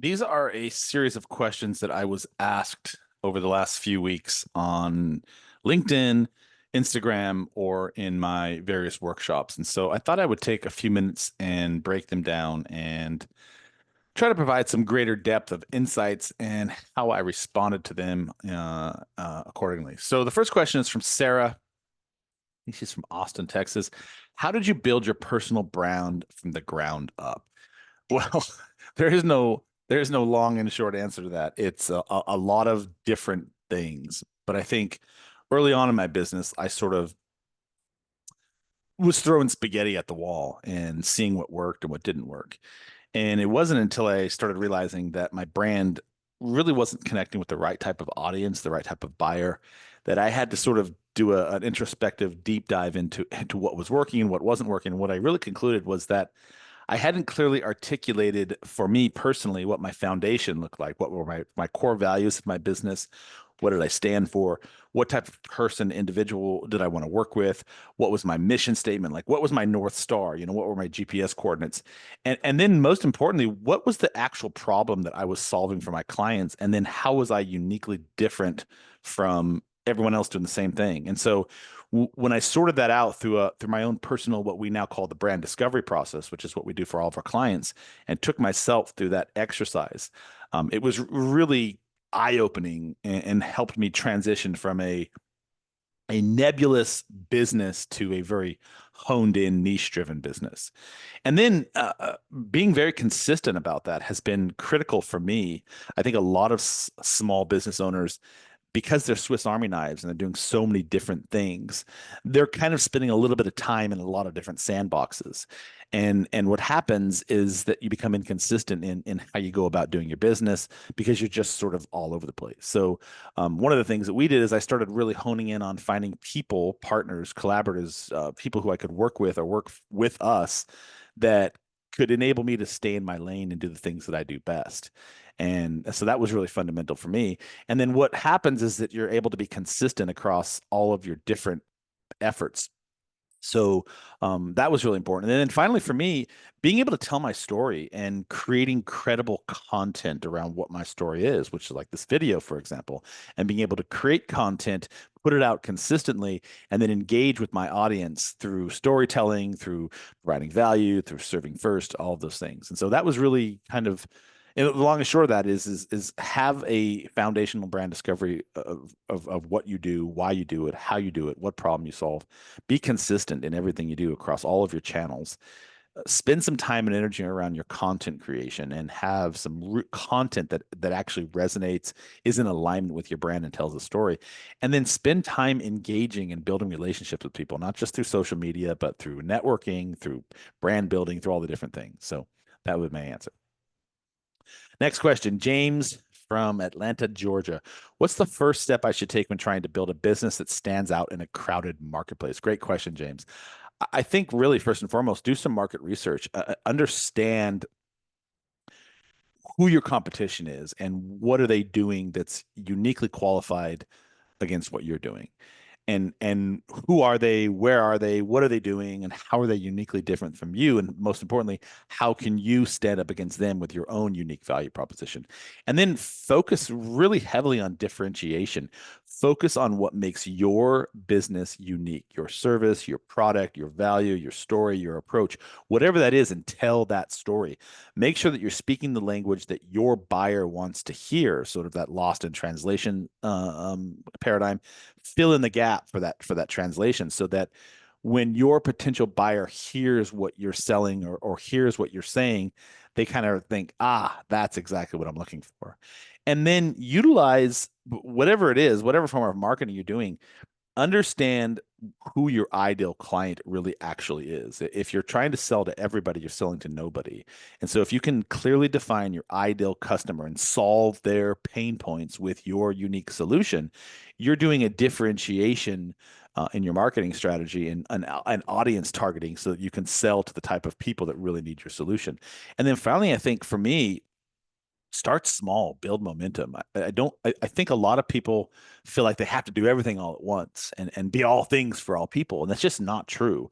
These are a series of questions that I was asked over the last few weeks on LinkedIn, Instagram, or in my various workshops. And so I thought I would take a few minutes and break them down and try to provide some greater depth of insights and how I responded to them accordingly. So the first question is from Sarah. I think she's from Austin, Texas. How did you build your personal brand from the ground up? Well, there is no long and short answer to that. It's a lot of different things. But I think early on in my business, I sort of was throwing spaghetti at the wall and seeing what worked and what didn't work. And it wasn't until I started realizing that my brand really wasn't connecting with the right type of audience, the right type of buyer, that I had to sort of do an introspective deep dive into what was working and what wasn't working. And what I really concluded was that I hadn't clearly articulated for me personally what my foundation looked like. What were my core values of my business? What did I stand for? What type of person, individual did I want to work with? What was my mission statement? Like what was my North Star? What were my GPS coordinates? And then most importantly, what was the actual problem that I was solving for my clients? And then how was I uniquely different from everyone else doing the same thing? And so when I sorted that out through my own personal, what we now call the brand discovery process, which is what we do for all of our clients, and took myself through that exercise, it was really eye-opening and helped me transition from a nebulous business to a very honed in niche driven business. And then being very consistent about that has been critical for me. I think a lot of small business owners, because they're Swiss Army knives and they're doing so many different things, they're kind of spending a little bit of time in a lot of different sandboxes. And what happens is that you become inconsistent in how you go about doing your business because you're just sort of all over the place. So one of the things that we did is I started really honing in on finding people, partners, collaborators, people who I could work with or work with us that could enable me to stay in my lane and do the things that I do best. And so that was really fundamental for me. And then what happens is that you're able to be consistent across all of your different efforts. So that was really important. And then finally, for me, being able to tell my story and creating credible content around what my story is, which is like this video, for example, and being able to create content, put it out consistently, and then engage with my audience through storytelling, through providing value, through serving first, all of those things. And so that was really kind of, and the long and short of that is have a foundational brand discovery of what you do, why you do it, how you do it, what problem you solve. Be consistent in everything you do across all of your channels. Spend some time and energy around your content creation and have some content that actually resonates, is in alignment with your brand and tells a story. And then spend time engaging and building relationships with people, not just through social media, but through networking, through brand building, through all the different things. So that would be my answer. Next question, James from Atlanta, Georgia. What's the first step I should take when trying to build a business that stands out in a crowded marketplace? Great question, James. I think really first and foremost, do some market research. Understand who your competition is and what are they doing that's uniquely qualified against what you're doing, and who are they, where are they, what are they doing, and how are they uniquely different from you, and most importantly, how can you stand up against them with your own unique value proposition. And then focus really heavily on differentiation. Focus on what makes your business unique, your service, your product, your value, your story, your approach, whatever that is, and tell that story. Make sure that you're speaking the language that your buyer wants to hear, sort of that lost in translation paradigm. Fill in the gap for that translation so that when your potential buyer hears what you're selling or hears what you're saying, they kind of think, that's exactly what I'm looking for. And then utilize whatever it is, whatever form of marketing you're doing, understand who your ideal client really actually is. If you're trying to sell to everybody, you're selling to nobody. And so if you can clearly define your ideal customer and solve their pain points with your unique solution, you're doing a differentiation in your marketing strategy and an audience targeting so that you can sell to the type of people that really need your solution. And then finally, I think for me, start small, build momentum. I think a lot of people feel like they have to do everything all at once and be all things for all people. And that's just not true.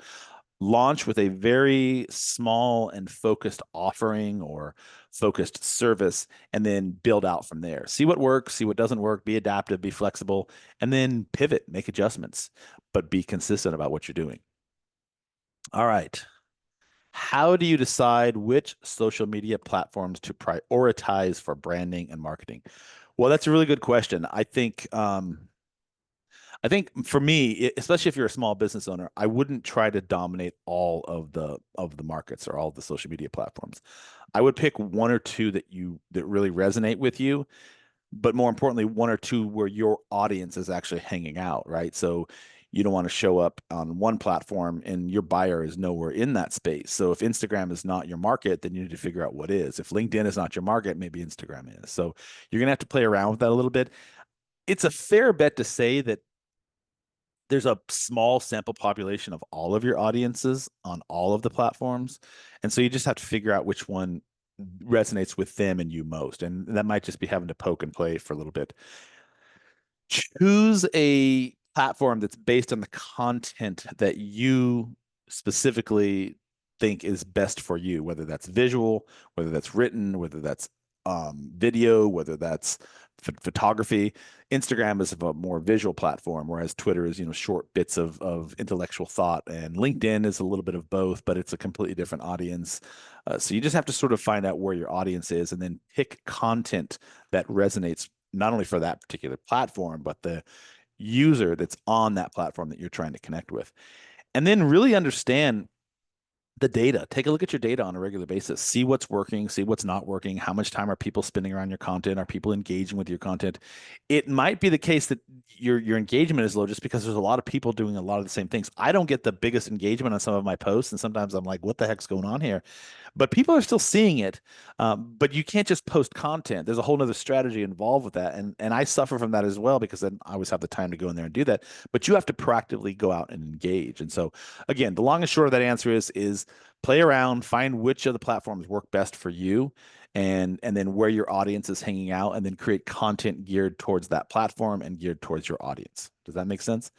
launch with a very small and focused offering or focused service, and then build out from there. See what works, see what doesn't work, be adaptive, be flexible, and then pivot, make adjustments, but be consistent about what you're doing. All right. How do you decide which social media platforms to prioritize for branding and marketing? Well, that's a really good question. I think for me, especially if you're a small business owner, I wouldn't try to dominate all of the markets or all of the social media platforms. I would pick one or two that really resonate with you, but more importantly, one or two where your audience is actually hanging out, right? So you don't want to show up on one platform and your buyer is nowhere in that space. So if Instagram is not your market, then you need to figure out what is. If LinkedIn is not your market, maybe Instagram is. So you're going to have to play around with that a little bit. It's a fair bet to say that there's a small sample population of all of your audiences on all of the platforms. And so you just have to figure out which one resonates with them and you most. And that might just be having to poke and play for a little bit. Choose a platform that's based on the content that you specifically think is best for you, whether that's visual, whether that's written, whether that's video, whether that's photography. Instagram is a more visual platform, whereas Twitter is, short bits of intellectual thought, and LinkedIn is a little bit of both, but it's a completely different audience. So you just have to sort of find out where your audience is, and then pick content that resonates not only for that particular platform, but the user that's on that platform that you're trying to connect with. And then really understand the data. Take a look at your data on a regular basis. See what's working, see what's not working. How much time are people spending around your content? Are people engaging with your content? It might be the case that your engagement is low just because there's a lot of people doing a lot of the same things. I don't get the biggest engagement on some of my posts, and sometimes I'm like, what the heck's going on here? But people are still seeing it. But you can't just post content. There's a whole nother strategy involved with that. And I suffer from that as well because then I always have the time to go in there and do that. But you have to proactively go out and engage. And so again, the long and short of that answer is play around, find which of the platforms work best for you, and then where your audience is hanging out, and then create content geared towards that platform and geared towards your audience. Does that make sense?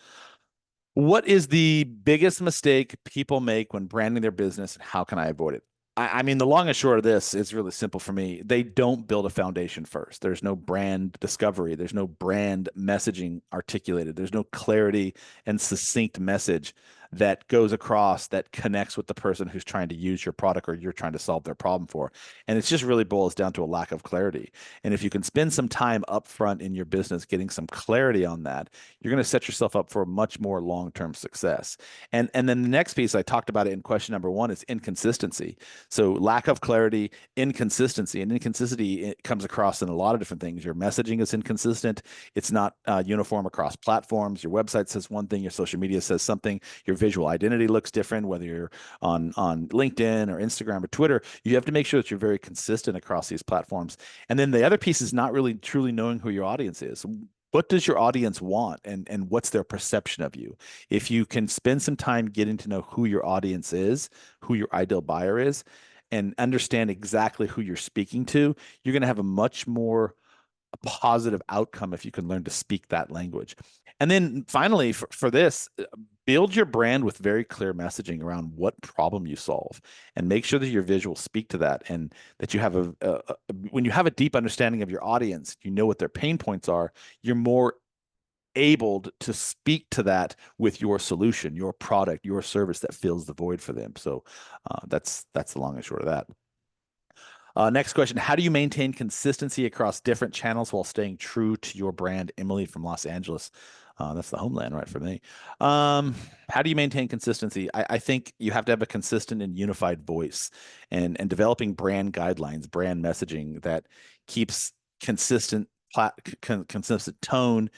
What is the biggest mistake people make when branding their business, and how can I avoid it? I mean, the long and short of this is really simple for me. They don't build a foundation first. There's no brand discovery. There's no brand messaging articulated. There's no clarity and succinct message that goes across that connects with the person who's trying to use your product or you're trying to solve their problem for. And it just really boils down to a lack of clarity. And if you can spend some time upfront in your business getting some clarity on that, you're going to set yourself up for much more long-term success. And then the next piece, I talked about it in question number one, is inconsistency. So lack of clarity, inconsistency, and inconsistency, it comes across in a lot of different things. Your messaging is inconsistent. It's not uniform across platforms. Your website says one thing, your social media says something. Your visual identity looks different, whether you're on LinkedIn or Instagram or Twitter. You have to make sure that you're very consistent across these platforms. And then the other piece is not really truly knowing who your audience is. What does your audience want, and what's their perception of you? If you can spend some time getting to know who your audience is, who your ideal buyer is, and understand exactly who you're speaking to, you're going to have a much more positive outcome if you can learn to speak that language. And then finally, for this, build your brand with very clear messaging around what problem you solve, and make sure that your visuals speak to that, and that you have when you have a deep understanding of your audience, you know what their pain points are, you're more able to speak to that with your solution, your product, your service that fills the void for them. So that's the long and short of that. Next question. How do you maintain consistency across different channels while staying true to your brand? Emily from Los Angeles. That's the homeland, right, for me. How do you maintain consistency? I think you have to have a consistent and unified voice, and developing brand guidelines, brand messaging that keeps consistent consistent tone,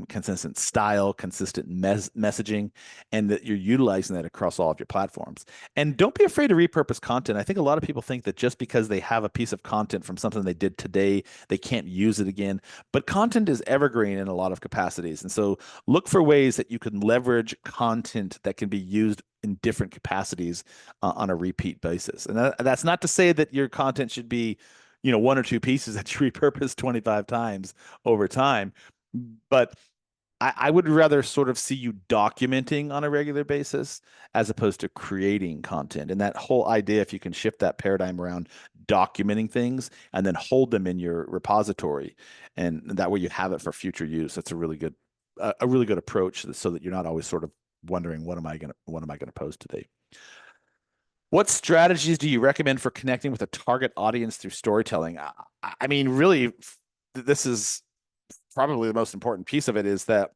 consistent style, consistent messaging, and that you're utilizing that across all of your platforms. And don't be afraid to repurpose content. I think a lot of people think that just because they have a piece of content from something they did today, they can't use it again. But content is evergreen in a lot of capacities. And so look for ways that you can leverage content that can be used in different capacities on a repeat basis. And that's not to say that your content should be one or two pieces that you repurpose 25 times over time. But I would rather sort of see you documenting on a regular basis as opposed to creating content. And that whole idea, if you can shift that paradigm around documenting things and then hold them in your repository, and that way you have it for future use. That's a really good approach so that you're not always sort of wondering what am I gonna post today? What strategies do you recommend for connecting with a target audience through storytelling? I mean, really, this is probably the most important piece of it is that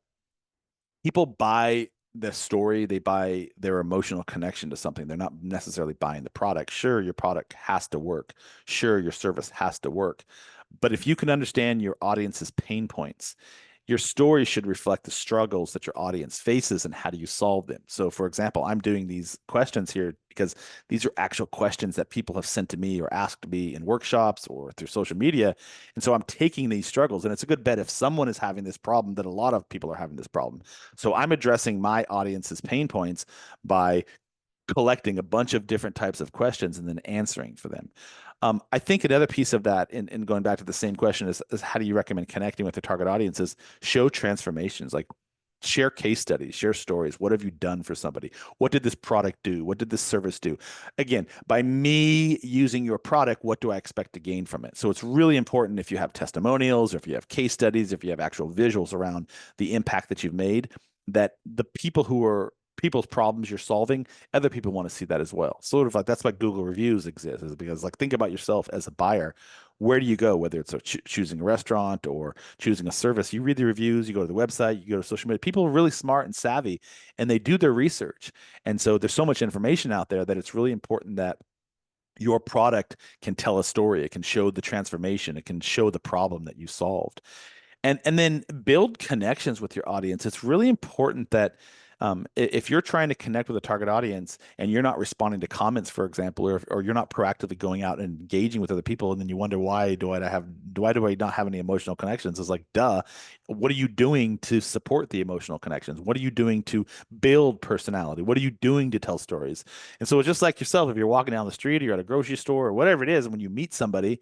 people buy the story, they buy their emotional connection to something. They're not necessarily buying the product. Sure, your product has to work. Sure, your service has to work. But if you can understand your audience's pain points, your story should reflect the struggles that your audience faces and how do you solve them. So, for example, I'm doing these questions here because these are actual questions that people have sent to me or asked me in workshops or through social media. And so I'm taking these struggles, and it's a good bet if someone is having this problem, that a lot of people are having this problem. So I'm addressing my audience's pain points by collecting a bunch of different types of questions and then answering for them. I think another piece of that, in going back to the same question, is how do you recommend connecting with the target audiences? Show transformations, like share case studies, share stories. What have you done for somebody? What did this product do? What did this service do? Again, by me using your product, what do I expect to gain from it? So it's really important if you have testimonials, or if you have case studies, if you have actual visuals around the impact that you've made, that the people's problems you're solving, other people want to see that as well. Sort of like that's why Google reviews exist, is because like think about yourself as a buyer. Where do you go? Whether it's choosing a restaurant or choosing a service, you read the reviews, you go to the website, you go to social media. People are really smart and savvy, and they do their research. And so there's so much information out there that it's really important that your product can tell a story. It can show the transformation. It can show the problem that you solved, and then build connections with your audience. It's really important that if you're trying to connect with a target audience and you're not responding to comments, for example, or you're not proactively going out and engaging with other people, and then you wonder why do I not have any emotional connections? It's like, duh, what are you doing to support the emotional connections? What are you doing to build personality? What are you doing to tell stories? And so it's just like yourself, if you're walking down the street or you're at a grocery store or whatever it is, and when you meet somebody,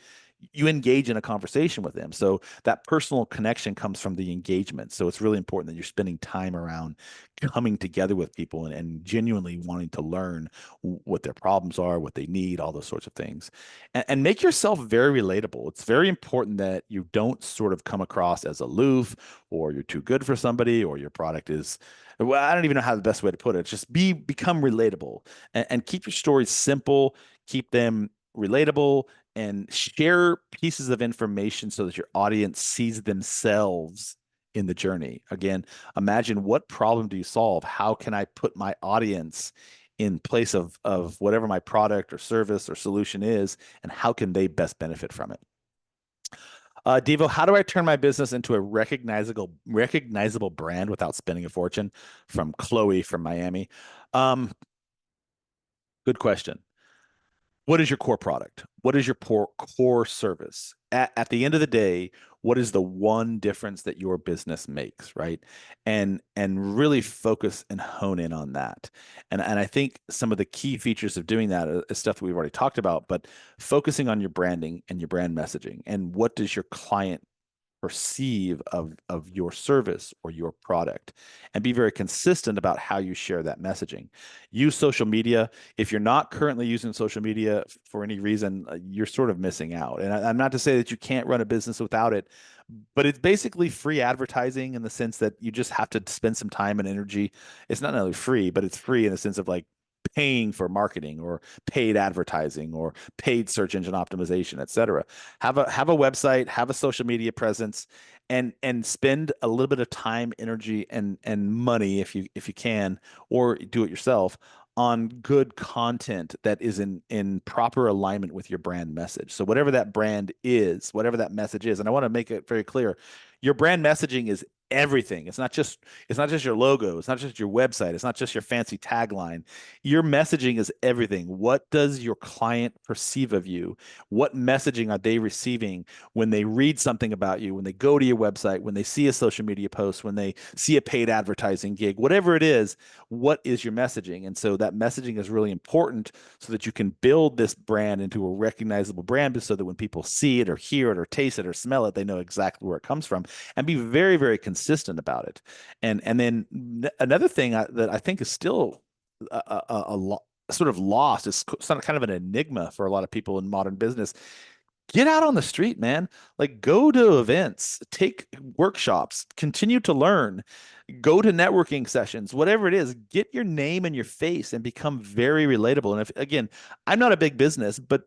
you engage in a conversation with them. So that personal connection comes from the engagement. So it's really important that you're spending time around coming together with people and genuinely wanting to learn what their problems are, what they need, all those sorts of things. And make yourself very relatable. It's very important that you don't sort of come across as aloof, or you're too good for somebody, or your product is, well, I don't even know how the best way to put it. It's just become relatable, and keep your stories simple, keep them relatable, and share pieces of information so that your audience sees themselves in the journey. Again, imagine, what problem do you solve? How can I put my audience in place of whatever my product or service or solution is, and how can they best benefit from it? Devo, how do I turn my business into a recognizable brand without spending a fortune? From Chloe from Miami. Um, Good question. What is your core product? What is your core service? At the end of the day, what is the one difference that your business makes, right? And really focus and hone in on that. And I think some of the key features of doing that is stuff that we've already talked about, but focusing on your branding and your brand messaging, and what does your client perceive of your service or your product, and be very consistent about how you share that messaging. Use social media. If you're not currently using social media for any reason, you're sort of missing out. And I'm not to say that you can't run a business without it, but it's basically free advertising in the sense that you just have to spend some time and energy. It's not only free, but it's free in the sense of like paying for marketing or paid advertising or paid search engine optimization, et cetera. Have a website, have a social media presence, and spend a little bit of time, energy, and money, if you can, or do it yourself, on good content that is in proper alignment with your brand message. So whatever that brand is, whatever that message is, and I want to make it very clear, your brand messaging is everything. It's not just your logo, it's not just your website, it's not just your fancy tagline. Your messaging is everything. What does your client perceive of you? What messaging are they receiving when they read something about you, when they go to your website, when they see a social media post, when they see a paid advertising gig, whatever it is, what is your messaging? And so that messaging is really important so that you can build this brand into a recognizable brand, so that when people see it or hear it or taste it or smell it, they know exactly where it comes from, and be very, very consistent consistent about it. And then another thing that I think is still sort of lost, is sort of kind of an enigma for a lot of people in modern business. Get out on the street, man. Like, go to events, take workshops, continue to learn, go to networking sessions, whatever it is, get your name and your face and become very relatable. And if, again, I'm not a big business, but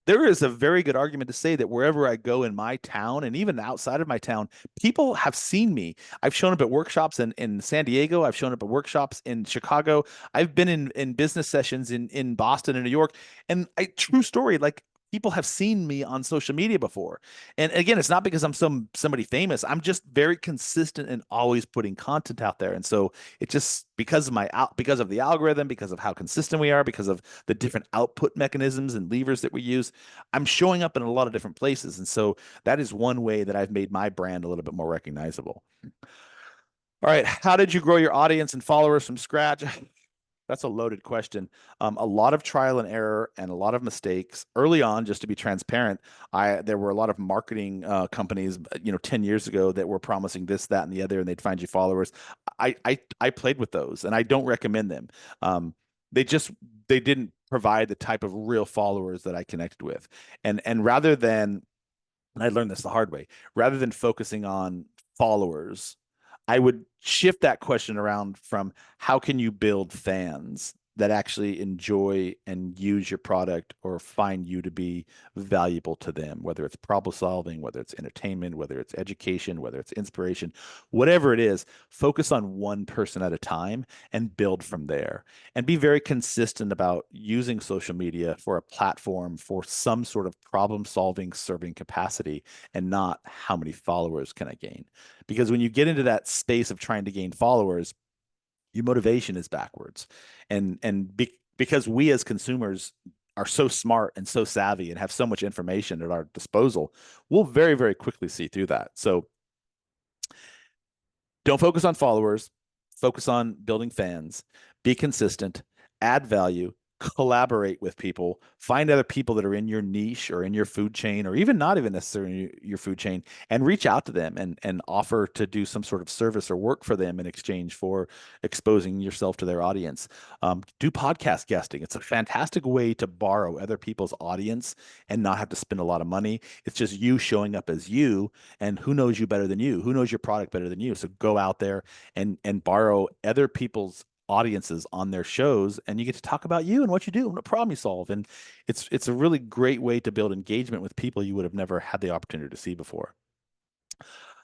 there is a very good argument to say that wherever I go in my town and even outside of my town, people have seen me. I've shown up at workshops in San Diego. I've shown up at workshops in Chicago. I've been in business sessions in Boston and New York. And true story, like, people have seen me on social media before. And again, it's not because I'm somebody famous. I'm just very consistent and always putting content out there. And so it just, because of because of the algorithm, because of how consistent we are, because of the different output mechanisms and levers that we use, I'm showing up in a lot of different places. And so that is one way that I've made my brand a little bit more recognizable. All right. How did you grow your audience and followers from scratch? That's a loaded question. A lot of trial and error and a lot of mistakes early on. Just to be transparent, there were a lot of marketing companies, 10 years ago, that were promising this, that, and the other, and they'd find you followers. I played with those, and I don't recommend them. Um, they just they didn't provide the type of real followers that I connected with, and rather than, and I learned this the hard way, rather than focusing on followers, I would shift that question around from how can you build fans that actually enjoy and use your product or find you to be valuable to them, whether it's problem solving, whether it's entertainment, whether it's education, whether it's inspiration, whatever it is, focus on one person at a time and build from there. And be very consistent about using social media for a platform for some sort of problem solving, serving capacity, and not how many followers can I gain. Because when you get into that space of trying to gain followers, your motivation is backwards. Because we as consumers are so smart and so savvy and have so much information at our disposal, we'll very, very quickly see through that. So don't focus on followers, focus on building fans, be consistent, add value, collaborate with people, find other people that are in your niche or in your food chain, or even not even necessarily your food chain, and reach out to them and offer to do some sort of service or work for them in exchange for exposing yourself to their audience. Do podcast guesting. It's a fantastic way to borrow other people's audience and not have to spend a lot of money. It's just you showing up as you, and who knows you better than you? Who knows your product better than you? So go out there and borrow other people's audiences on their shows, and you get to talk about you and what you do and what problem you solve. And it's a really great way to build engagement with people you would have never had the opportunity to see before.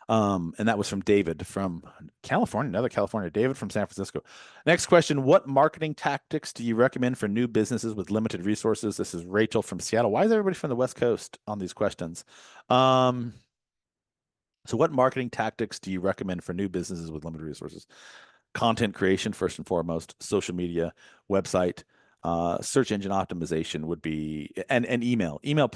And that was from David from California, another California, David from San Francisco. Next question: what marketing tactics do you recommend for new businesses with limited resources? This is Rachel from Seattle. Why is everybody from the West Coast on these questions? So what marketing tactics do you recommend for new businesses with limited resources? Content creation, first and foremost, social media, website, search engine optimization would be, and email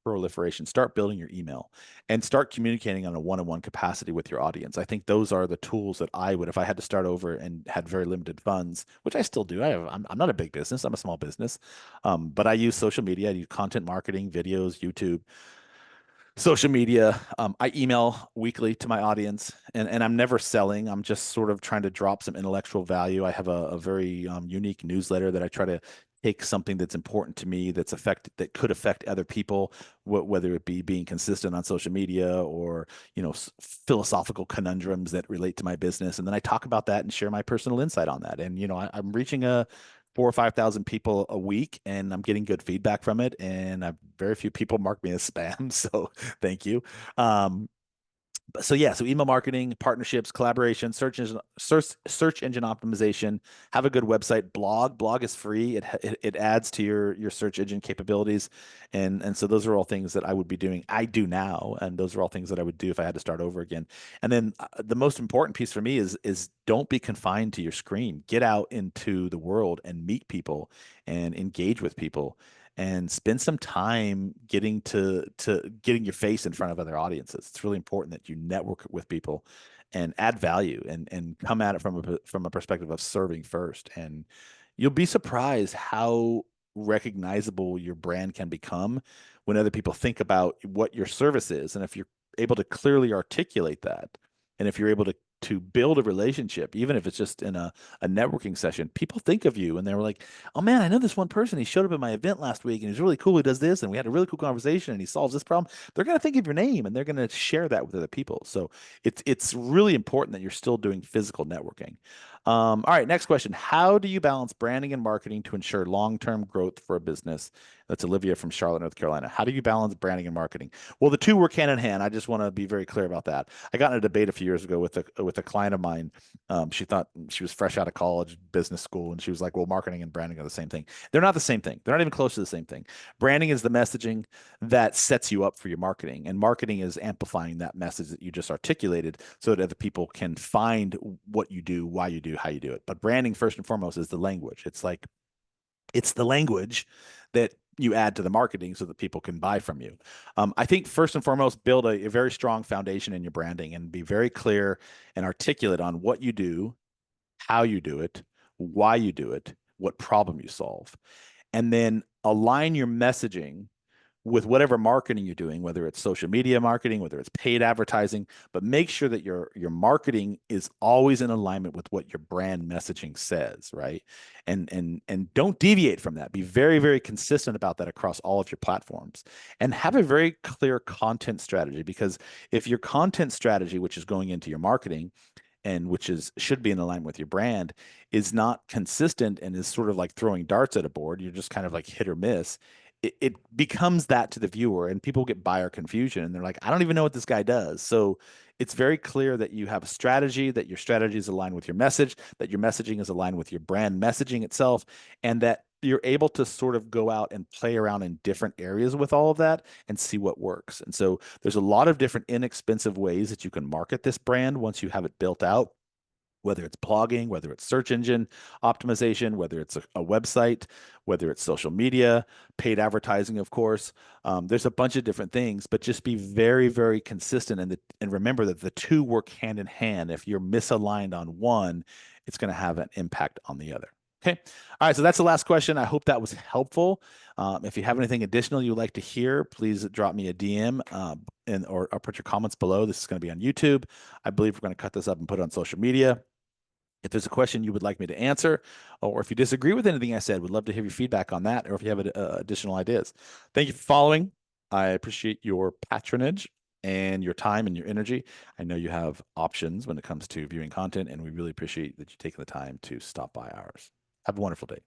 proliferation. Start building your email and start communicating on a one-on-one capacity with your audience. I think those are the tools that I would, if I had to start over and had very limited funds, which I still do. I'm not a big business. I'm a small business. But I use social media. I use content marketing, videos, YouTube, social media. I email weekly to my audience, and I'm never selling. I'm just sort of trying to drop some intellectual value. I have a very unique newsletter that I try to take something that's important to me, that could affect other people, whether it be being consistent on social media or philosophical conundrums that relate to my business, and then I talk about that and share my personal insight on that. And I'm reaching a 4,000 or 5,000 people a week, and I'm getting good feedback from it. And very few people mark me as spam, so thank you. So email marketing, partnerships, collaboration, search engine optimization. Have a good website. Blog is free. It adds to your search engine capabilities, and so those are all things that I would be doing. I do now, and those are all things that I would do if I had to start over again. And then the most important piece for me is don't be confined to your screen. Get out into the world and meet people and engage with people, and spend some time getting your face in front of other audiences. It's really important that you network with people and add value and come at it from a perspective of serving first. And you'll be surprised how recognizable your brand can become when other people think about what your service is. And if you're able to clearly articulate that, And if you're able to build a relationship, even if it's just in a networking session, people think of you and they're like, oh man, I know this one person. He showed up at my event last week and he's really cool. He does this and we had a really cool conversation and he solves this problem. They're going to think of your name and they're going to share that with other people. So it's really important that you're still doing physical networking. All right, next question. How do you balance branding and marketing to ensure long-term growth for a business? That's Olivia from Charlotte, North Carolina. How do you balance branding and marketing? Well, the two work hand in hand. I just want to be very clear about that. I got in a debate a few years ago with a client of mine. She thought she was fresh out of college, business school, and she was like, "Well, marketing and branding are the same thing." They're not the same thing. They're not even close to the same thing. Branding is the messaging that sets you up for your marketing, and marketing is amplifying that message that you just articulated, so that other people can find what you do, why you do, how you do it. But branding, first and foremost, is the language. It's the language that you add to the marketing so that people can buy from you. I think first and foremost, build a very strong foundation in your branding and be very clear and articulate on what you do, how you do it, why you do it, what problem you solve. And then align your messaging with whatever marketing you're doing, whether it's social media marketing, whether it's paid advertising, but make sure that your marketing is always in alignment with what your brand messaging says, right? And don't deviate from that. Be very, very consistent about that across all of your platforms. And have a very clear content strategy, because if your content strategy, which is going into your marketing, and which is should be in alignment with your brand, is not consistent and is sort of like throwing darts at a board, you're just kind of like hit or miss, it becomes that to the viewer, and people get buyer confusion and they're like, I don't even know what this guy does. So it's very clear that you have a strategy, that your strategy is aligned with your message, that your messaging is aligned with your brand messaging itself, and that you're able to sort of go out and play around in different areas with all of that and see what works. And so there's a lot of different inexpensive ways that you can market this brand once you have it built out, whether it's blogging, whether it's search engine optimization, whether it's a website, whether it's social media, paid advertising, of course. There's a bunch of different things, but just be very, very consistent, and remember that the two work hand in hand. If you're misaligned on one, it's going to have an impact on the other. Okay. All right. So that's the last question. I hope that was helpful. If you have anything additional you'd like to hear, please drop me a DM or put your comments below. This is going to be on YouTube. I believe we're going to cut this up and put it on social media. If there's a question you would like me to answer, or if you disagree with anything I said, would love to hear your feedback on that, or if you have additional ideas. Thank you for following. I appreciate your patronage and your time and your energy. I know you have options when it comes to viewing content, and we really appreciate that you taking the time to stop by ours. Have a wonderful day.